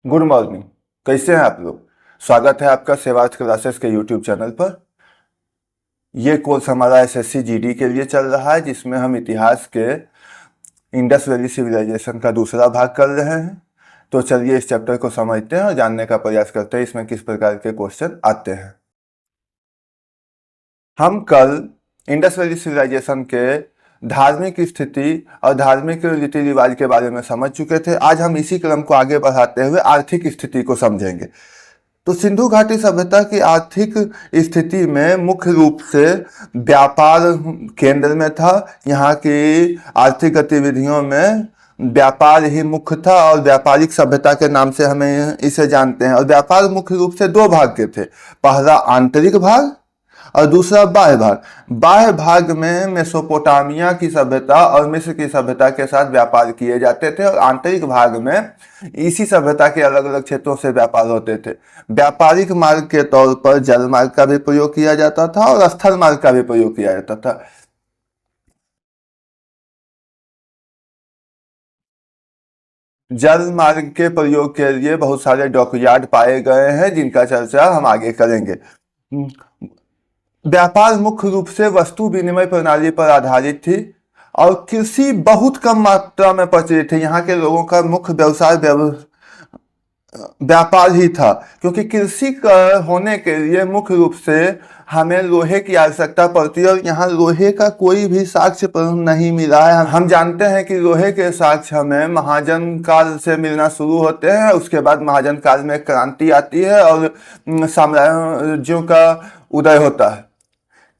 Good morning. कैसे हैं आप लोग? स्वागत है आपका सेवार्थ क्लासेस के यूट्यूब चैनल पर। ये कोर्स हमारा एसएससी जीडी के लिए चल रहा है, जिसमें हम इतिहास के इंडस वैली सिविलाइजेशन का दूसरा भाग कर रहे हैं। तो चलिए इस चैप्टर को समझते हैं और जानने का प्रयास करते हैं इसमें किस प्रकार के क्वेश्चन आते हैं। हम कल इंडस वैली सिविलाइजेशन के धार्मिक स्थिति और धार्मिक रीति रिवाज के बारे में समझ चुके थे। आज हम इसी क्रम को आगे बढ़ाते हुए आर्थिक स्थिति को समझेंगे। तो सिंधु घाटी सभ्यता की आर्थिक स्थिति में मुख्य रूप से व्यापार केंद्र में था। यहाँ की आर्थिक गतिविधियों में व्यापार ही मुख्य था और व्यापारिक सभ्यता के नाम से हमें इसे जानते हैं। और व्यापार मुख्य रूप से दो भाग के थे, पहला आंतरिक भाग और दूसरा बाह्य भाग। बाह्य भाग में मेसोपोटामिया की सभ्यता और मिस्र की सभ्यता के साथ व्यापार किए जाते थे और आंतरिक भाग में इसी सभ्यता के अलग अलग क्षेत्रों से व्यापार होते थे। व्यापारिक मार्ग के तौर पर जल मार्ग का भी प्रयोग किया जाता था और स्थल मार्ग का भी प्रयोग किया जाता था। जल मार्ग के प्रयोग के लिए बहुत सारे डॉकयार्ड पाए गए हैं, जिनका चर्चा हम आगे करेंगे। व्यापार मुख्य रूप से वस्तु विनिमय प्रणाली पर आधारित थी और कृषि बहुत कम मात्रा में प्रचलित थी। यहाँ के लोगों का मुख्य व्यवसाय व्यापार ही था, क्योंकि कृषि होने के लिए मुख्य रूप से हमें लोहे की आवश्यकता पड़ती है और यहाँ लोहे का कोई भी साक्ष्य नहीं मिला है। हम जानते हैं कि लोहे के साक्ष्य हमें महाजन काल से मिलना शुरू होते हैं। उसके बाद महाजन काल में क्रांति आती है और साम्राज्यों का उदय होता है।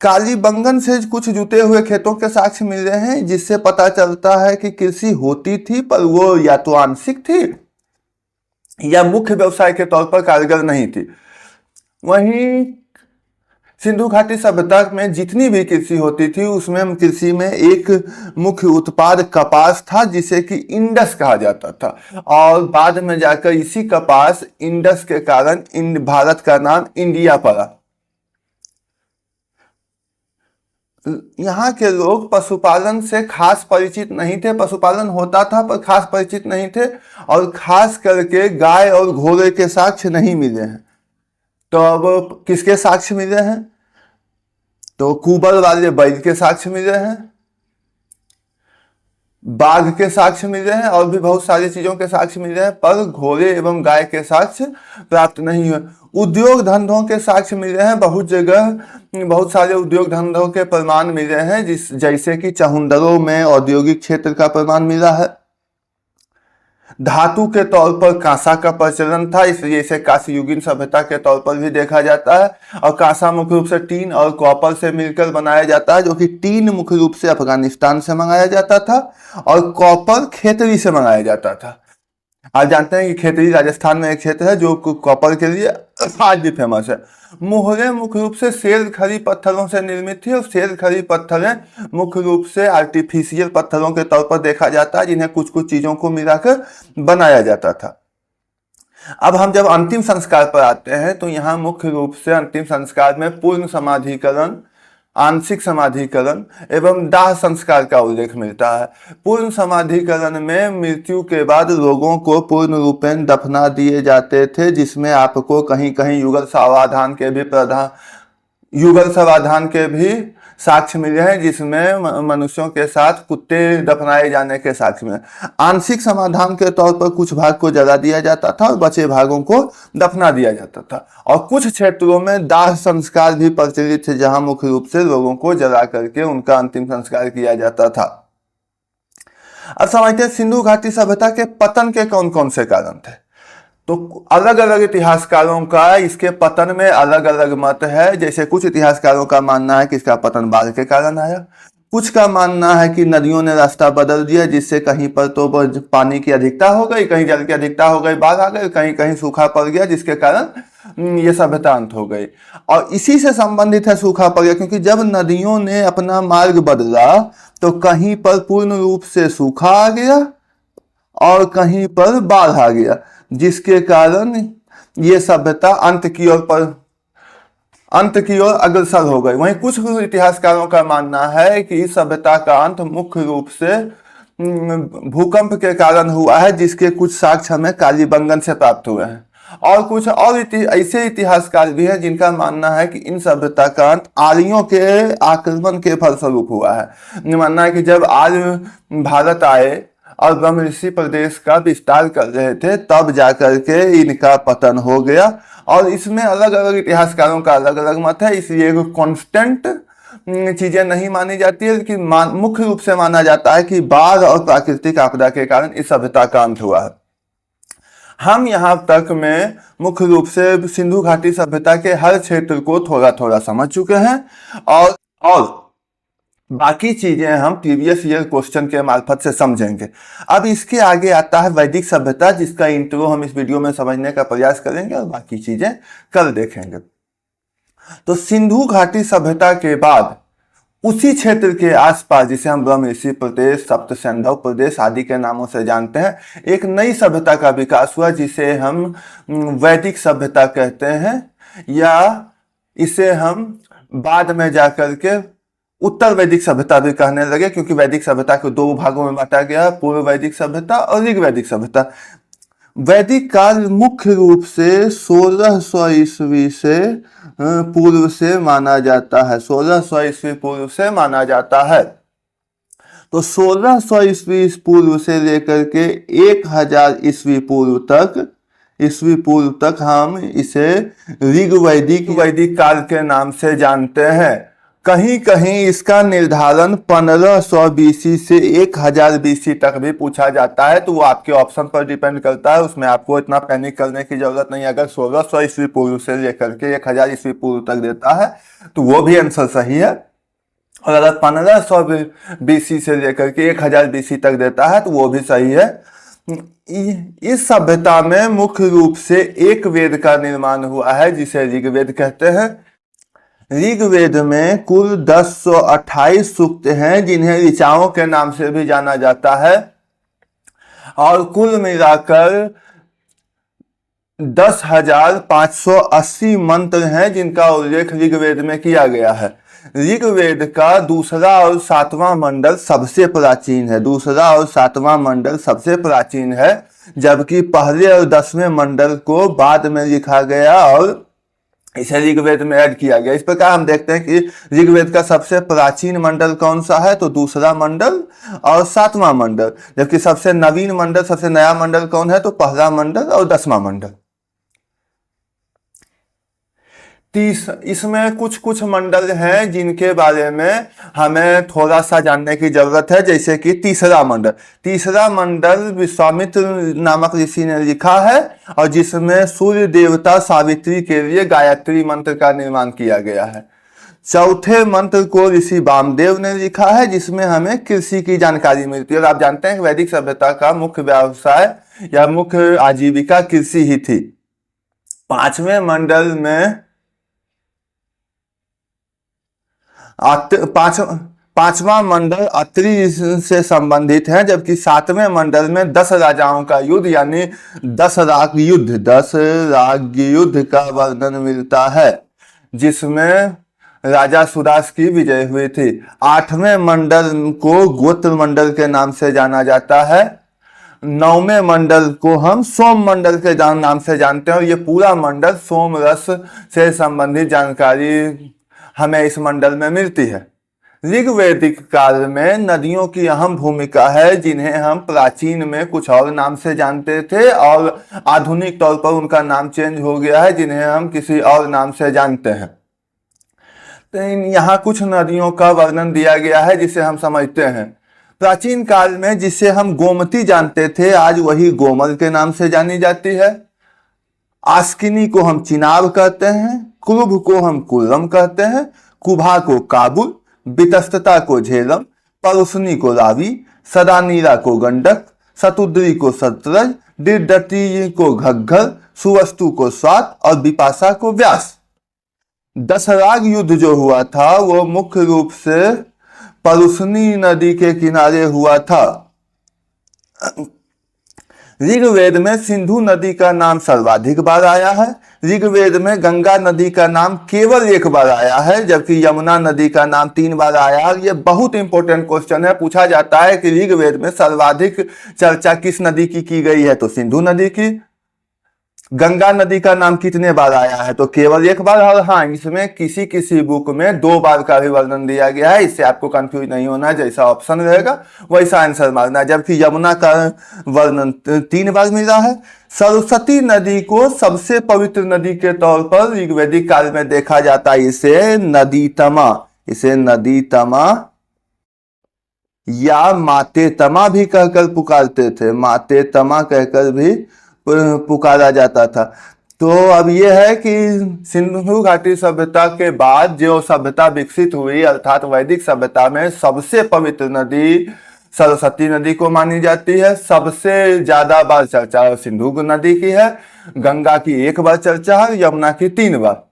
कालीबंगन से कुछ जुटे हुए खेतों के साक्ष्य मिल रहे हैं, जिससे पता चलता है कि कृषि होती थी, पर वो या तो आंशिक थी या मुख्य व्यवसाय के तौर पर कारगर नहीं थी। वहीं सिंधु घाटी सभ्यता में जितनी भी कृषि होती थी, उसमें कृषि में एक मुख्य उत्पाद कपास था, जिसे कि इंडस कहा जाता था। और बाद में जाकर इसी कपास इंडस के कारण भारत का नाम इंडिया पड़ा। यहाँ के लोग पशुपालन से खास परिचित नहीं थे। पशुपालन होता था पर खास परिचित नहीं थे, और खास करके गाय और घोड़े के साक्ष्य नहीं मिले हैं। तो अब किसके साक्ष्य मिले हैं? तो कुबर वाले बैल के साक्ष्य मिले हैं, बाघ के साक्ष्य मिले हैं और भी बहुत सारी चीजों के साक्ष्य मिले हैं, पर घोड़े एवं गाय के साक्ष्य प्राप्त नहीं हुए। उद्योग धंधों के साक्ष्य मिले हैं। बहुत जगह बहुत सारे उद्योग धंधों के प्रमाण मिले हैं, जैसे कि चहुंदरों में औद्योगिक क्षेत्र का प्रमाण मिला है। धातु के तौर पर कांसा का प्रचलन था, इसलिए इसे कांस्य युगीन सभ्यता के तौर पर भी देखा जाता है। और कांसा मुख्य रूप से टीन और कॉपर से मिलकर बनाया जाता है, जो कि टीन मुख्य रूप से अफगानिस्तान से मंगाया जाता था और कॉपर खेतरी से मंगाया जाता था। आप जानते हैं कि खेतरी राजस्थान में एक क्षेत्र है जो कॉपर के लिए आज भी फेमस है। मोहरें मुख्य रूप से शेर खरी पत्थरों से निर्मित थी और शेर खरी पत्थरें मुख्य रूप से आर्टिफिशियल पत्थरों के तौर पर देखा जाता है, जिन्हें कुछ कुछ चीजों को मिलाकर बनाया जाता था। अब हम जब अंतिम संस्कार पर आते हैं, तो यहाँ मुख्य रूप से अंतिम संस्कार में पूर्ण समाधिकरण, आंशिक समाधिकरण एवं दाह संस्कार का उल्लेख मिलता है। पूर्ण समाधिकरण में मृत्यु के बाद लोगों को पूर्ण रूपेण दफना दिए जाते थे, जिसमें आपको कहीं कहीं युगल समाधान के भी साक्ष्य मिले हैं, जिसमें मनुष्यों के साथ कुत्ते दफनाए जाने के साक्ष्य मिले। आंशिक समाधान के तौर पर कुछ भाग को जला दिया जाता था और बचे भागों को दफना दिया जाता था। और कुछ क्षेत्रों में दाह संस्कार भी प्रचलित थे, जहां मुख्य रूप से लोगों को जला करके उनका अंतिम संस्कार किया जाता था। अब समझते हैं सिंधु घाटी सभ्यता के पतन के कौन कौन से कारण थे। तो अलग अलग इतिहासकारों का इसके पतन में अलग अलग मत है। जैसे कुछ इतिहासकारों का मानना है कि इसका पतन बाढ़ के कारण आया, कुछ का मानना है कि नदियों ने रास्ता बदल दिया, जिससे कहीं पर तो पानी की अधिकता हो गई, कहीं जल की अधिकता हो गई, बाढ़ आ गई, कहीं कहीं सूखा पड़ गया, जिसके कारण ये सभ्यता अंत हो गई। और इसी से संबंधित है सूखा पड़ गया, क्योंकि जब नदियों ने अपना मार्ग बदला तो कहीं पर पूर्ण रूप से सूखा आ गया और कहीं पर बाढ़ आ गया, जिसके कारण ये सभ्यता अंत की ओर अग्रसर हो गई। वहीं कुछ इतिहासकारों का मानना है कि इस सभ्यता का अंत मुख्य रूप से भूकंप के कारण हुआ है, जिसके कुछ साक्ष्य हमें कालीबंगन से प्राप्त हुए हैं। और कुछ और ऐसे इतिहासकार भी हैं जिनका मानना है कि इन सभ्यता का अंत आर्यों के आक्रमण के फलस्वरूप हुआ है। मानना है कि जब आर्य भारत आए और ब्रह्म ऋषि प्रदेश का विस्तार कर रहे थे, तब जाकर के इनका पतन हो गया। और इसमें अलग अलग इतिहासकारों का अलग अलग मत है, इसलिए कांस्टेंट चीजें नहीं मानी जाती है, कि मुख्य रूप से माना जाता है कि बाढ़ और प्राकृतिक आपदा के कारण इस सभ्यता का अंत हुआ है। हम यहाँ तक में मुख्य रूप से सिंधु घाटी सभ्यता के हर क्षेत्र को थोड़ा थोड़ा समझ चुके हैं, और बाकी चीजें हम प्रीवियस ईयर क्वेश्चन के मार्फत से समझेंगे। अब इसके आगे आता है वैदिक सभ्यता, जिसका इंट्रो हम इस वीडियो में समझने का प्रयास करेंगे और बाकी चीजें कल देखेंगे। तो सिंधु घाटी सभ्यता के बाद उसी क्षेत्र के आसपास, जिसे हम ब्रह्म ऋषि प्रदेश, सप्त सिंधु प्रदेश आदि के नामों से जानते हैं, एक नई सभ्यता का विकास हुआ, जिसे हम वैदिक सभ्यता कहते हैं, या इसे हम बाद में जाकर के उत्तर वैदिक सभ्यता भी कहने लगे, क्योंकि वैदिक सभ्यता को दो भागों में बांटा गया, पूर्व वैदिक सभ्यता और ऋग वैदिक सभ्यता। वैदिक काल मुख्य रूप से 1600 ईस्वी से पूर्व से माना जाता है, 1600 ईस्वी पूर्व से माना जाता है। तो 1600 ईस्वी पूर्व से लेकर के 1000 ईस्वी पूर्व तक हम इसे ऋग वैदिक काल के नाम से जानते हैं। कहीं कहीं इसका निर्धारण 1500 बीसी से 1000 बीसी तक भी पूछा जाता है, तो वो आपके ऑप्शन पर डिपेंड करता है, उसमें आपको इतना पैनिक करने की जरूरत नहीं। अगर 1600 ईस्वी पूर्व से लेकर के 1000 ईस्वी पूर्व तक देता है तो वो भी आंसर सही है, और अगर 1500 बीसी से लेकर के 1000 बीसी तक देता है तो वो भी सही है। इस सभ्यता में मुख्य रूप से एक वेद का निर्माण हुआ है, जिसे ऋग्वेद कहते हैं। ऋग्वेद में कुल 1028 सूक्त हैं, जिन्हें ऋचाओं के नाम से भी जाना जाता है, और कुल मिलाकर 10,580 मंत्र हैं, जिनका उल्लेख ऋग्वेद में किया गया है। ऋग्वेद का दूसरा और सातवां मंडल सबसे प्राचीन है, दूसरा और सातवां मंडल सबसे प्राचीन है, जबकि पहले और 10वें मंडल को बाद में लिखा गया और इसे ऋग्वेद में ऐड किया गया। इस प्रकार हम देखते हैं कि ऋग्वेद का सबसे प्राचीन मंडल कौन सा है, तो दूसरा मंडल और सातवां मंडल, जबकि सबसे नवीन मंडल, सबसे नया मंडल कौन है, तो पहला मंडल और 10वां मंडल। इसमें कुछ मंडल हैं जिनके बारे में हमें थोड़ा सा जानने की जरूरत है, जैसे कि तीसरा मंडल विश्वामित्र नामक ऋषि ने लिखा है, और जिसमें सूर्य देवता सावित्री के लिए गायत्री मंत्र का निर्माण किया गया है। चौथे मंत्र को ऋषि वामदेव ने लिखा है, जिसमें हमें कृषि की जानकारी मिलती है, और आप जानते हैं कि वैदिक सभ्यता का मुख्य व्यवसाय या मुख्य आजीविका कृषि ही थी। पांचवें मंडल में पांचवा मंडल अत्रि से संबंधित है, जबकि सातवें मंडल में 10 राजाओं का युद्ध यानी 10 राग युद्ध का वर्णन मिलता है, जिसमें राजा सुदास की विजय हुई थी। 8वें मंडल को गोत्र मंडल के नाम से जाना जाता है। 9वें मंडल को हम सोम मंडल के नाम से जानते हैं, और ये पूरा मंडल सोम रस से संबंधित जानकारी हमें इस मंडल में मिलती है। ऋग्वैदिक काल में नदियों की अहम भूमिका है, जिन्हें हम प्राचीन में कुछ और नाम से जानते थे, और आधुनिक तौर पर उनका नाम चेंज हो गया है, जिन्हें हम किसी और नाम से जानते हैं। तो यहाँ कुछ नदियों का वर्णन दिया गया है, जिसे हम समझते हैं। प्राचीन काल में जिसे हम गोमती जानते थे, आज वही गोमल के नाम से जानी जाती है। आस्किनी को हम चिनाब कहते हैं, कुलुभ को हम कुल्लम कहते हैं, कुभा को काबुल, बितस्तता को झेलम, परुसनी को रावी, सदानीरा को गंडक, सतुद्री को सतरज, दिर्दती को घग्घर, सुवस्तु को स्वात और विपाशा को व्यास। 10 राग युद्ध जो हुआ था वो मुख्य रूप से परुसनी नदी के किनारे हुआ था। ऋग्वेद में सिंधु नदी का नाम सर्वाधिक बार आया है। ऋग्वेद में गंगा नदी का नाम केवल एक बार आया है, जबकि यमुना नदी का नाम 3 बार आया है। ये बहुत इंपॉर्टेंट क्वेश्चन है, पूछा जाता है कि ऋग्वेद में सर्वाधिक चर्चा किस नदी की गई है, तो सिंधु नदी की। गंगा नदी का नाम कितने बार आया है, तो केवल एक बार। और हाँ, इसमें किसी किसी बुक में 2 बार का भी वर्णन दिया गया है, इससे आपको कंफ्यूज नहीं होना, जैसा ऑप्शन रहेगा वैसा आंसर मारना। जबकि यमुना का वर्णन 3 बार मिला है। सरस्वती नदी को सबसे पवित्र नदी के तौर पर ऋग्वेदिक काल में देखा जाता है। इसे नदी तमा या माते तमा भी कहकर पुकारते थे, माते तमा कहकर भी पुकारा जाता था। तो अब यह है कि सिंधु घाटी सभ्यता के बाद जो सभ्यता विकसित हुई, अर्थात वैदिक सभ्यता में सबसे पवित्र नदी सरस्वती नदी को मानी जाती है। सबसे ज्यादा बार चर्चा सिंधु नदी की है, गंगा की 1 बार चर्चा है, यमुना की 3 बार।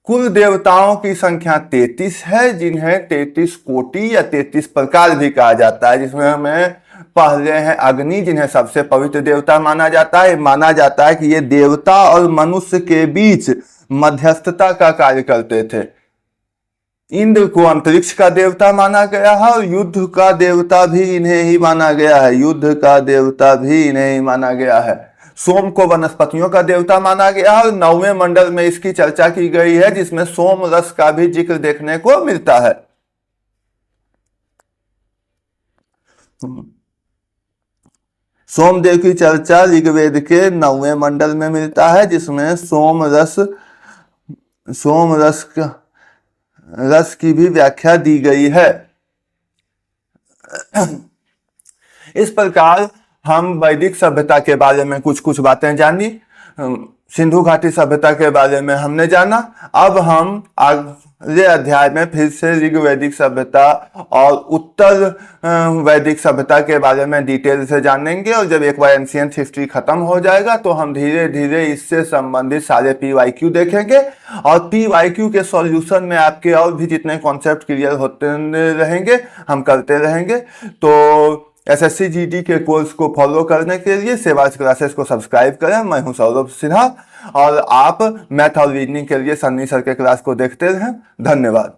कुल देवताओं की संख्या 33 है, जिन्हें 33 कोटि या 33 प्रकार भी कहा जाता है, जिसमें हमें पहले हैं अग्नि, जिन्हें सबसे पवित्र देवता माना जाता है। माना जाता है कि ये देवता और मनुष्य के बीच मध्यस्थता का कार्य करते थे। इंद्र को अंतरिक्ष का देवता माना गया है और युद्ध का देवता भी इन्हें ही माना गया है। सोम को वनस्पतियों का देवता माना गया है और 9वें मंडल में इसकी चर्चा की गई है, जिसमें सोम रस का भी जिक्र देखने को मिलता है। सोमदेव की चर्चा ऋग्वेद के 9वें मंडल में मिलता है, जिसमें सोम रस की भी व्याख्या दी गई है। इस प्रकार हम वैदिक सभ्यता के बारे में कुछ बातें जानी, सिंधु घाटी सभ्यता के बारे में हमने जाना। अब हम अगले अध्याय में फिर से ऋग्वैदिक सभ्यता और उत्तर वैदिक सभ्यता के बारे में डिटेल से जानेंगे। और जब एक बार एंशिएंट हिस्ट्री खत्म हो जाएगा तो हम धीरे धीरे इससे संबंधित सारे PYQ देखेंगे, और PYQ के सॉल्यूशन में आपके और भी जितने कॉन्सेप्ट क्लियर होते रहेंगे हम करते रहेंगे। तो SSC GD के कोर्स को फॉलो करने के लिए सेवाज क्लासेस को सब्सक्राइब करें। मैं हूं सौरभ सिन्हा और आप मैथ और रीजनिंग के लिए सन्नी सर के क्लास को देखते रहें। धन्यवाद।